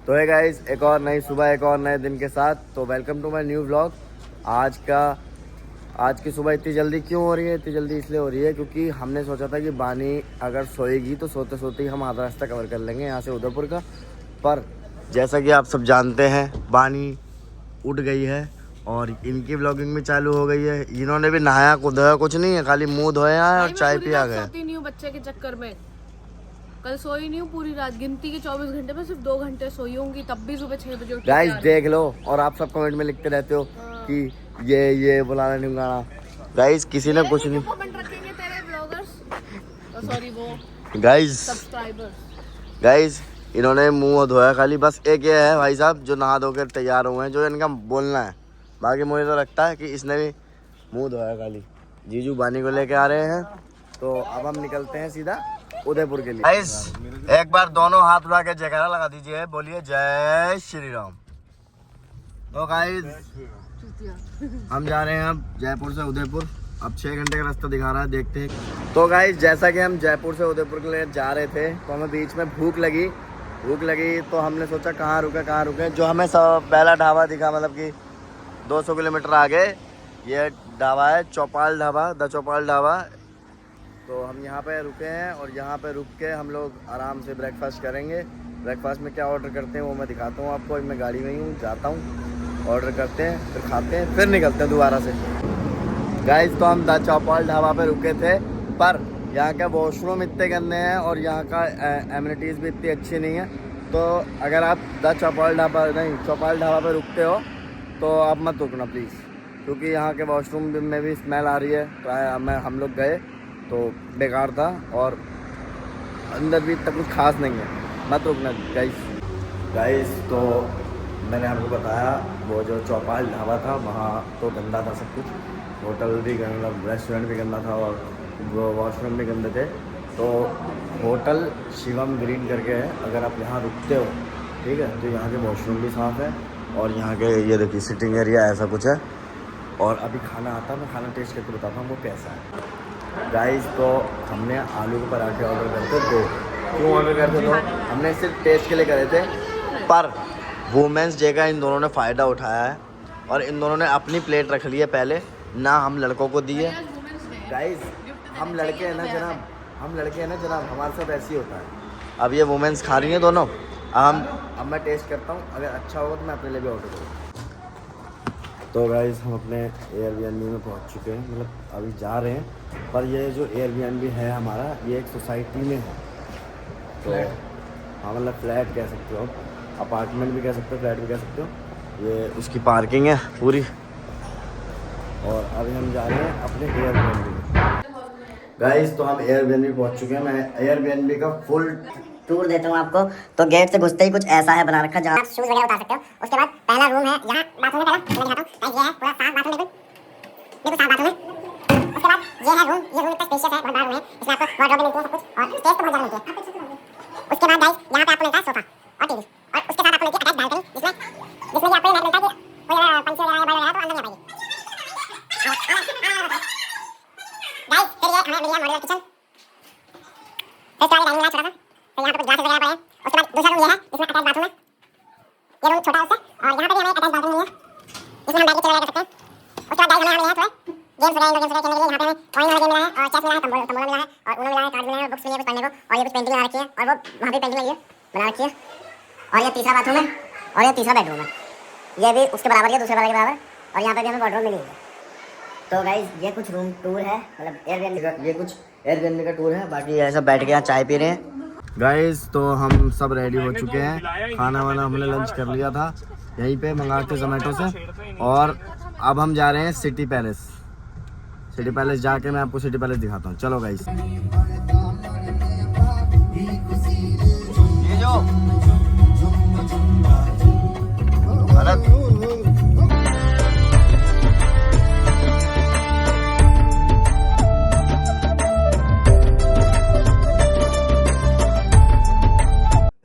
तो है गाइस, एक और नई सुबह, एक और नए दिन के साथ। तो welcome to my new vlog. आज की सुबह इतनी जल्दी क्यों हो रही है? इतनी जल्दी इसलिए हो रही है क्योंकि हमने सोचा था कि बानी अगर सोएगी तो सोते सोते ही हम आधा रास्ता कवर कर लेंगे यहाँ से उदयपुर का। पर जैसा कि आप सब जानते हैं, बानी उठ गई है और इनकी व्लॉगिंग भी चालू हो गई है। इन्होंने भी नहाया धोया कुछ नहीं है, खाली मुंह धोया है और चाय पिया गए। सोती नहीं हूँ बच्चे के चक्कर में। कल सोई नहीं हूँ पूरी रात, गिनती के 24 घंटे में सिर्फ 2 घंटे सोई होंगी, तब भी सुबह 6 बजे उठी। गाइस देख लो, और आप सब कमेंट में लिखते रहते हो कि ये बुलाना नहीं बुलाना। गाइस किसी ने कुछ नहीं कमेंट रखेंगे तेरे ब्लॉगर्स, सॉरी वो गाइस सब्सक्राइबर्स। गाइस इन्होंने मुंह धोया खाली, बस एक ये है भाई साहब जो नहा धो कर तैयार हुए हैं, जो इनका बोलना है। बाकी मुझे तो लगता है कि इसने भी मुंह धोया खाली। जीजू बानी को लेके आ रहे हैं, तो अब हम निकलते हैं सीधा उदयपुर के लिए। गाइस एक बार दोनों हाथ उठा के जयकारा लगा दीजिए, बोलिए जय श्री राम। तो गाइस हम जा रहे हैं अब जयपुर से उदयपुर। अब 6 घंटे का रास्ता दिखा रहा है, देखते हैं। तो गाइस जैसा कि हम जयपुर से उदयपुर के लिए जा रहे थे, तो हमें बीच में भूख लगी तो हमने सोचा कहाँ रुके। जो हमें सब पहला ढाबा दिखा, मतलब कि 200 किलोमीटर आगे ये ढाबा है, चौपाल ढाबा, द चौपाल ढाबा। तो हम यहाँ पे रुके हैं और यहाँ पे रुक के हम लोग आराम से ब्रेकफास्ट करेंगे। ब्रेकफास्ट में क्या ऑर्डर करते हैं वो मैं दिखाता हूँ आपको। मैं गाड़ी में ही हूँ, जाता हूँ, ऑर्डर करते हैं, फिर खाते हैं, फिर निकलते हैं दोबारा से। गाइस तो हम द चौपाल ढाबा पे रुके थे, पर यहाँ के वॉशरूम इतने गंदे हैं और यहाँ का एमिनिटीज़ भी इतनी अच्छी नहीं है। तो अगर आप द चौपाल ढाबा पे रुकते हो तो आप मत रुकना प्लीज़, क्योंकि यहाँ के वॉशरूम में भी स्मेल आ रही है। हम लोग गए तो बेकार था और अंदर भी इतना कुछ खास नहीं है, मत रुकना गाइस। तो मैंने आपको बताया वो जो चौपाल ढाबा था वहाँ तो गंदा था सब कुछ, होटल भी गंदा, रेस्टोरेंट भी गंदा था और वो वॉशरूम भी गंदे थे। तो होटल शिवम ग्रीन करके है, अगर आप यहाँ रुकते हो, ठीक है, तो यहाँ के वॉशरूम भी साफ़ है और यहाँ के ये देखिए सिटिंग एरिया ऐसा कुछ है। और अभी खाना आता है, मैं खाना टेस्ट करके बताता हूँ वो कैसा है। गाइस तो हमने आलू के पराठे ऑर्डर करते थे। क्यों ऑर्डर करते थे? हमने सिर्फ टेस्ट के लिए करे थे, पर वुमेंस डे का इन दोनों ने फ़ायदा उठाया है और इन दोनों ने अपनी प्लेट रख ली है पहले, ना हम लड़कों को दी है। गाइस हम लड़के हैं ना जनाब, हमारे साथ ऐसे ही होता है। अब ये वुमेंस खा रही हैं दोनों। अब मैं टेस्ट करता हूँ, अगर अच्छा होगा तो मैं अपने लिए भी ऑर्डर करूँगा। तो गाइस हम अपने एयरबीएनबी में पहुंच चुके हैं, मतलब अभी जा रहे हैं। पर ये जो एयरबीएनबी है हमारा, ये एक सोसाइटी में है। तो हाँ, मतलब फ्लैट कह सकते हो, अपार्टमेंट भी कह सकते हो, फ्लैट भी कह सकते हो। ये उसकी पार्किंग है पूरी। और अभी हम जा रहे हैं अपने एयरबीएनबी में। गाइस तो हम एयरबीएनबी पहुंच चुके हैं। मैं एयरबीएनबी का फुल टूर देता हूँ आपको। तो गेट से घुसते ही कुछ ऐसा है बना रखा जहाँ आप शूज वगैरह उतार सकते हो। उसके बाद पहला रूम है, यहाँ बाथरूम है। पहला मैं दिखाता हूँ, ये है पूरा साफ बाथरूम, बिल्कुल साफ बाथरूम है। उसके बाद ये है रूम, ये रूम इतना स्पेशियस है, बहुत बड़ा रूम है। इसमें आपको वार्डरोब मिलती है, सब कुछ, और स्पेस तो बहुत ज़्यादा मिलती है। उसके बाद गाइस यहाँ पे आपको मिलता है सोफा और टीवी, और उसके साथ आपको मिलती है अटैच बालकनी, जिसमें कि आपको नेट मिलता है कि कोई अगर पंछी वगैरह या बर्ड वगैरह तो अंदर नहीं आ पाएगी। गाइस फिर ये हमें मिल गया मॉड्यूलर किचन। फिर इसके आगे डाइनिंग छोटा सा, फिर यहाँ पे कुछ ग्लासेस वगैरह पड़े हैं। उसके बाद दूसरा रूम ये है, इसमें अटैच बाथरूम है। ये रूम छोटा है उससे, और यहाँ पे भी हमें अटैच बाथरूम है, इसमें हम बैठ के चले कर सकते हैं। उसके बाद गाइस हमें यहाँ मिले हैं थोड़े गेम्स वगैरह, इंडोर गेम्स वगैरह खेलने के लिए। यहाँ पे हमें कॉइन वाला गेम मिला है, और चेस मिला है, तंबोला मिला है, और उनो मिला है, कार्ड मिला है, और बुक्स मिली है कुछ पढ़ने को, और ये कुछ पेंटिंग बना रखी है, और वो वहाँ भी पेंटिंग लगी है, बना रखी है। और ये तीसरा बाथरूम है, और ये तीसरा बेडरूम है। ये भी उसके बराबर है, दूसरे वाले के बराबर, और यहाँ पे भी हमें वार्डरोब मिली है। तो गाइस ये कुछ रूम टूर है, मतलब एयरबीएनबी का, ये कुछ एयरबीएनबी का टूर है। बाकी ऐसा बैठ के यहाँ चाय पी रहे हैं। गाइस तो हम सब रेडी हो चुके हैं, खाना वाना हमने लंच कर लिया था यहीं पे मंगा के जोमेटो से। और अब हम जा रहे हैं सिटी पैलेस जाके मैं आपको सिटी पैलेस दिखाता हूँ। चलो गाइस। ये जो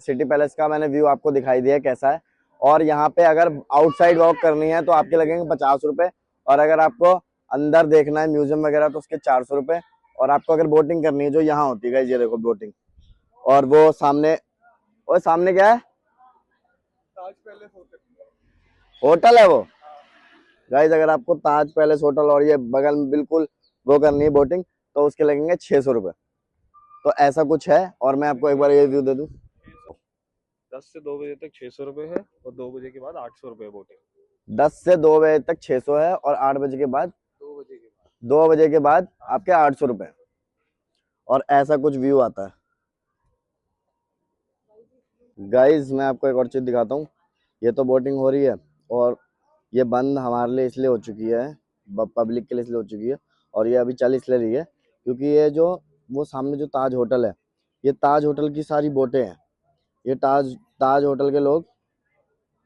सिटी पैलेस का मैंने व्यू आपको दिखाई दिया कैसा है। और यहाँ पे अगर आउटसाइड वॉक करनी है तो आपके लगेंगे 50 रुपए, और अगर आपको अंदर देखना है म्यूजियम वगैरह तो उसके 400 रुपए। और आपको अगर बोटिंग करनी है जो यहाँ होती है, ये देखो बोटिंग, और वो सामने क्या है, होटल है वो गाइस। अगर आपको ताज पैलेस होटल और ये बगल में बिल्कुल वो करनी है बोटिंग तो उसके लगेंगे 600 रुपए। तो ऐसा कुछ है। और मैं आपको एक बार ये व्यू दे दूं, 10 से 2 बजे तक 600 रुपए है और 2 बजे के बाद 800 रुपए बोटिंग। 10 से 2 बजे तक 600 है और 8 बजे के बाद 2 बजे के बाद आपके 800 रुपए। और ऐसा कुछ व्यू आता है गाइज। मैं आपको एक और चीज दिखाता हूँ। ये तो बोटिंग हो रही है और ये बंद हमारे लिए इसलिए हो चुकी है, पब्लिक के लिए इसलिए हो चुकी है। और ये अभी चल इसलिए रही है क्योंकि ये जो वो सामने जो ताज होटल है, ये ताज होटल की सारी बोटें हैं। ये ताज होटल के लोग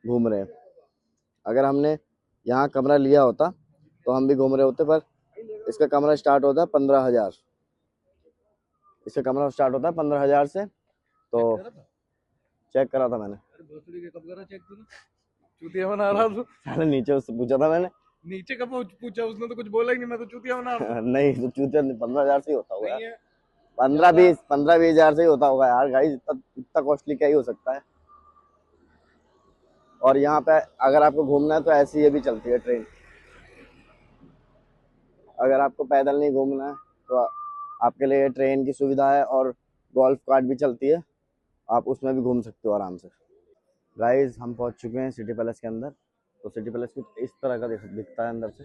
घूम रहे हैं। अगर हमने यहाँ कमरा लिया होता तो हम भी घूम रहे होते, पर इसका कमरा स्टार्ट होता है 15,000। इसका कमरा स्टार्ट होता है 15,000 से। तो चेक करा था मैंने। कब करा चेक तूने? चूतिया बना रहा तू। साले नीचे उससे पूछा था मैंने। नीचे कब पूछा? उसने तो कुछ बोला ही नहीं, मैं तो चूतिया बना रहा नहीं तो चूतिया 15,000 से ही होता होगा। नहीं है। 15-20 हजार से ही होता होगा यार गाइस। इतना कॉस्टली क्या ही हो सकता है। और यहाँ पे अगर आपको घूमना है तो ऐसी ये भी चलती है ट्रेन। अगर आपको पैदल नहीं घूमना है तो आपके लिए ट्रेन की सुविधा है और गोल्फ कार्ट भी चलती है, आप उसमें भी घूम सकते हो आराम से। गाइस हम पहुंच चुके हैं सिटी पैलेस के अंदर। तो सिटी पैलेस कुछ इस तरह का दिखता है अंदर से।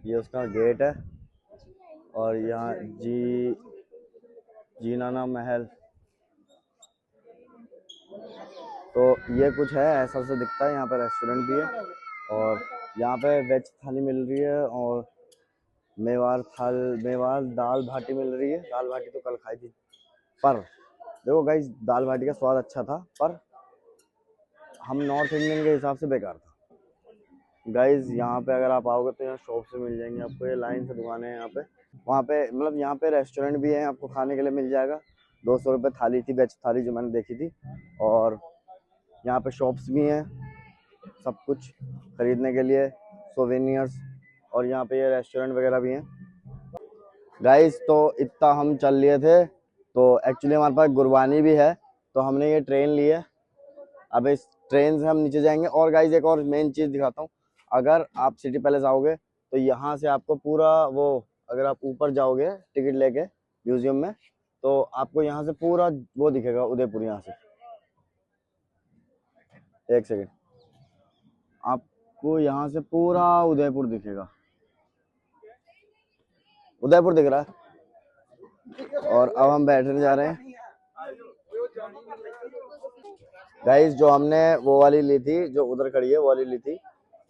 ये उसका गेट है और यहाँ जीनाना महल। तो ये कुछ है ऐसा से दिखता है। यहाँ पे रेस्टोरेंट भी है और यहाँ पे वेज थाली मिल रही है और मेवाड़ दाल बाटी मिल रही है। दाल बाटी तो कल खाई थी, पर देखो गाइस दाल बाटी का स्वाद अच्छा था, पर हम नॉर्थ इंडियन के हिसाब से बेकार था। गाइस यहाँ पे अगर आप आओगे तो यहाँ शॉप से मिल जाएंगे आपको। ये लाइन से दुकानें हैं यहाँ पे। वहाँ पे मतलब यहाँ पे रेस्टोरेंट भी है, आपको खाने के लिए मिल जाएगा। 200 रुपये थाली थी, वेज थाली जो मैंने देखी थी। और यहाँ पे शॉप्स भी हैं सब कुछ खरीदने के लिए, सोवेनियर्स। और यहाँ पे ये रेस्टोरेंट वगैरह भी हैं गाइस। तो इतना हम चल लिए थे तो एक्चुअली हमारे पास गुरबानी भी है, तो हमने ये ट्रेन ली है। अब इस ट्रेन से हम नीचे जाएंगे। और गाइस एक और मेन चीज़ दिखाता हूँ। अगर आप सिटी पैलेस आओगे तो यहाँ से आपको पूरा वो, अगर आप ऊपर जाओगे टिकट लेके म्यूजियम में, तो आपको यहाँ से पूरा वो दिखेगा उदयपुर। यहाँ से एक सेकेंड, आपको यहाँ से पूरा उदयपुर दिखेगा। उदयपुर दिख रहा है। और अब हम बैठने जा रहे हैं गाइस। जो हमने वो वाली ली थी, जो उधर खड़ी है वो वाली ली थी,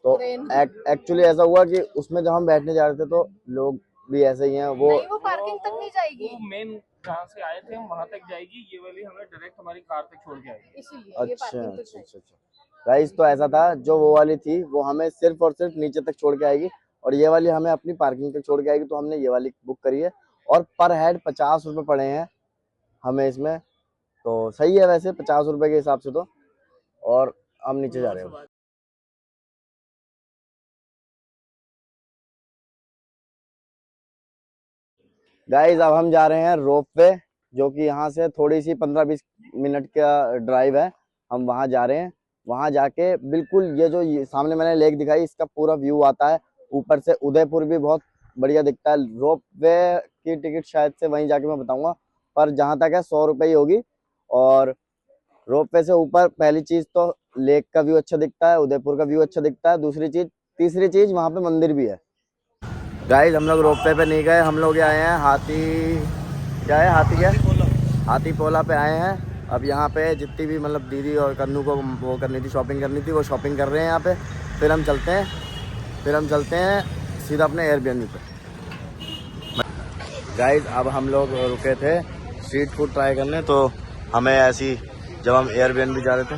तो एक्चुअली ऐसा हुआ कि उसमें जब हम बैठने जा रहे थे तो लोग भी ऐसे ही हैं। वो पार्किंग तक नहीं जाएगी। वो मेन जहाँ से आए थे हम वहाँ तक जाएगी। ये वाली हमें डायरेक्ट हमारी कार तक छोड़ के आएगी। इसीलिए अच्छा। गाइस तो ऐसा था, जो वो वाली थी वो हमें सिर्फ और सिर्फ नीचे तक छोड़ के आएगी और ये वाली हमें अपनी पार्किंग तक छोड़ के आएगी। तो हमने ये वाली बुक करी है और पर हेड 50 रुपये पड़े हैं हमें इसमें। तो सही है वैसे 50 रुपये के हिसाब से तो। और हम नीचे जा रहे हैं गाइस। अब हम जा रहे हैं रोप वे, जो कि यहाँ से थोड़ी सी 15-20 मिनट का ड्राइव है। हम वहाँ जा रहे हैं। वहाँ जाके बिल्कुल ये जो सामने मैंने लेक दिखाई, इसका पूरा व्यू आता है। ऊपर से उदयपुर भी बहुत बढ़िया दिखता है। रोप वे की टिकट शायद से वहीं जाके मैं बताऊंगा, पर जहाँ तक है 100 रुपये ही होगी। और रोप वे से ऊपर पहली चीज तो लेक का व्यू अच्छा दिखता है, उदयपुर का व्यू अच्छा दिखता है। तीसरी चीज वहाँ पे मंदिर भी है। गाइस हम लोग रोप वे पे नहीं गए, हम लोग आए हैं हाथी पोला पे आए हैं। अब यहाँ पे जितनी भी मतलब दीदी और कन्नू को वो करनी थी, शॉपिंग करनी थी, वो शॉपिंग कर रहे हैं यहाँ पे। फिर हम चलते हैं सीधा अपने एयरबीएनबी पे। गाइस अब हम लोग रुके थे स्ट्रीट फूड ट्राई करने, तो हमें ऐसी जब हम एयरबीएनबी जा रहे थे,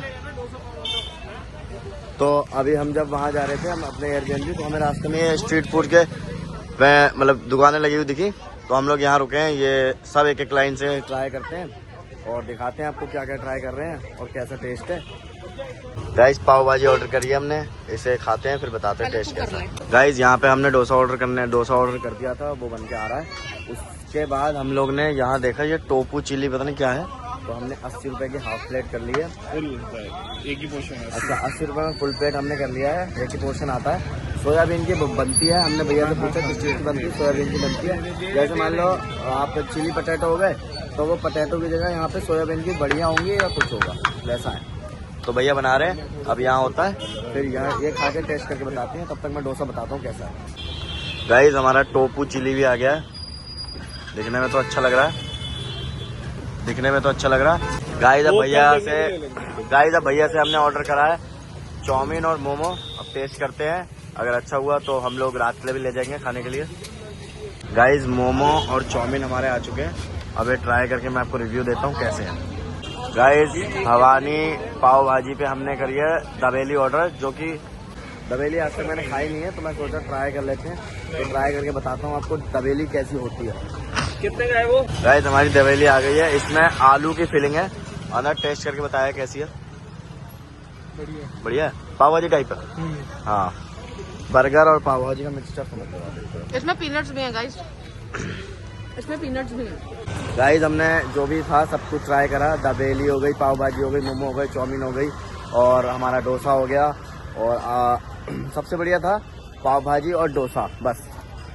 तो अभी हम जब वहाँ जा रहे थे हम अपने एयरबीएनबी, तो हमें रास्ते में स्ट्रीट फूड के मतलब दुकानें लगी हुई दिखी। तो हम लोग यहाँ रुके हैं। ये सब एक एक लाइन से ट्राई करते हैं और दिखाते हैं आपको क्या क्या ट्राई कर रहे हैं और कैसा टेस्ट है। गाइस पाव भाजी ऑर्डर करी है हमने, इसे खाते हैं फिर बताते हैं टेस्ट कैसा है। गाइस यहाँ पे हमने डोसा ऑर्डर कर दिया था, वो बन के आ रहा है। उस उसके बाद हम लोग ने यहाँ देखा ये टोपू चिली पता नहीं क्या है, तो हमने 80 रुपए की हाफ प्लेट कर ली है। एक ही पोर्शन है। अच्छा 80 रुपए में फुल प्लेट हमने कर लिया है, एक ही पोर्शन आता है। सोयाबीन की बनती है, हमने भैया से पूछा किस चीज़ की बनती है, सोयाबीन की बनती है। जैसे मान लो आप चिली पटेटो हो गए, तो वो पटेटो की जगह यहाँ पे सोयाबीन की बढ़िया होंगी या कुछ होगा वैसा है। तो भैया बना रहे हैं, अब यहाँ होता है, फिर यहाँ ये खा के टेस्ट करके बताते हैं। तब तक मैं डोसा बताता हूँ कैसा है। गाइस हमारा टोपू चिली भी आ गया है, दिखने में तो अच्छा लग रहा है, दिखने में तो अच्छा लग रहा है। गाइस अब भैया से हमने ऑर्डर करा है चाउमीन और मोमो। अब टेस्ट करते हैं, अगर अच्छा हुआ तो हम लोग रात के लिए भी ले जाएंगे खाने के लिए। गाइस मोमो और चाउमीन हमारे आ चुके हैं, अब ये ट्राई करके मैं आपको रिव्यू देता हूँ कैसे है। गाइस भवानी पाव भाजी पे हमने करी है दबेली ऑर्डर, जो कि दबेली आज तक मैंने खाई नहीं है, तो मैं सोचा ट्राई कर लेते हैं। तो ट्राई करके बताता हूँ आपको दबेली कैसी होती है। कितने का है वो? गाइस हमारी दबेली आ गई है, इसमें आलू की फिलिंग है। अंदर टेस्ट करके बताया कैसी है। बढ़िया है, पाव भाजी टाइप है। हाँ बर्गर और पाव भाजी का मिक्सचर समझ लो। इसमें पीनट्स भी हैं गाइस, इसमें पीनट्स भी हैं। गाइस हमने जो भी था सब कुछ ट्राई करा, दबेली हो गई, पाव भाजी हो गई, मोमो हो गई, चाउमीन हो गई और हमारा डोसा हो गया। और सबसे बढ़िया था पाव भाजी और डोसा बस।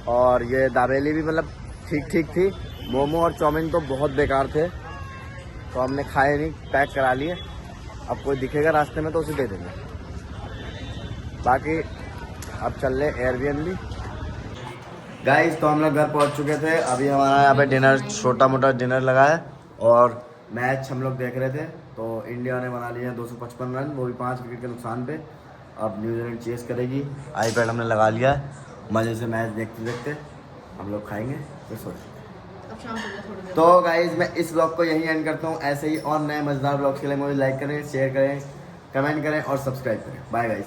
और ये दाबेली भी मतलब ठीक ठीक थी। मोमो और चाउमीन तो बहुत बेकार थे, तो हमने खाए नहीं, पैक करा लिए। अब कोई दिखेगा रास्ते में तो उसे दे देंगे। बाकी अब चल रहे एयरबीएनबी। गाइस तो हम लोग घर पहुंच चुके थे, अभी हमारा यहाँ पे डिनर, छोटा मोटा डिनर लगा है और मैच हम लोग देख रहे थे। तो इंडिया ने बना लिए हैं 255 रन, वो भी 5 विकेट के नुकसान पे। अब न्यूजीलैंड चेस करेगी। आईपैड हमने लगा लिया है, मज़े से मैच देखते देखते हम लोग खाएंगे फिर सो जाएंगे। तो गाइस मैं इस ब्लॉग को यहीं एंड करता हूँ। ऐसे ही और नए मज़ेदार ब्लॉग्स के लिए मुझे लाइक करें, शेयर करें, कमेंट करें और सब्सक्राइब करें। Bye guys.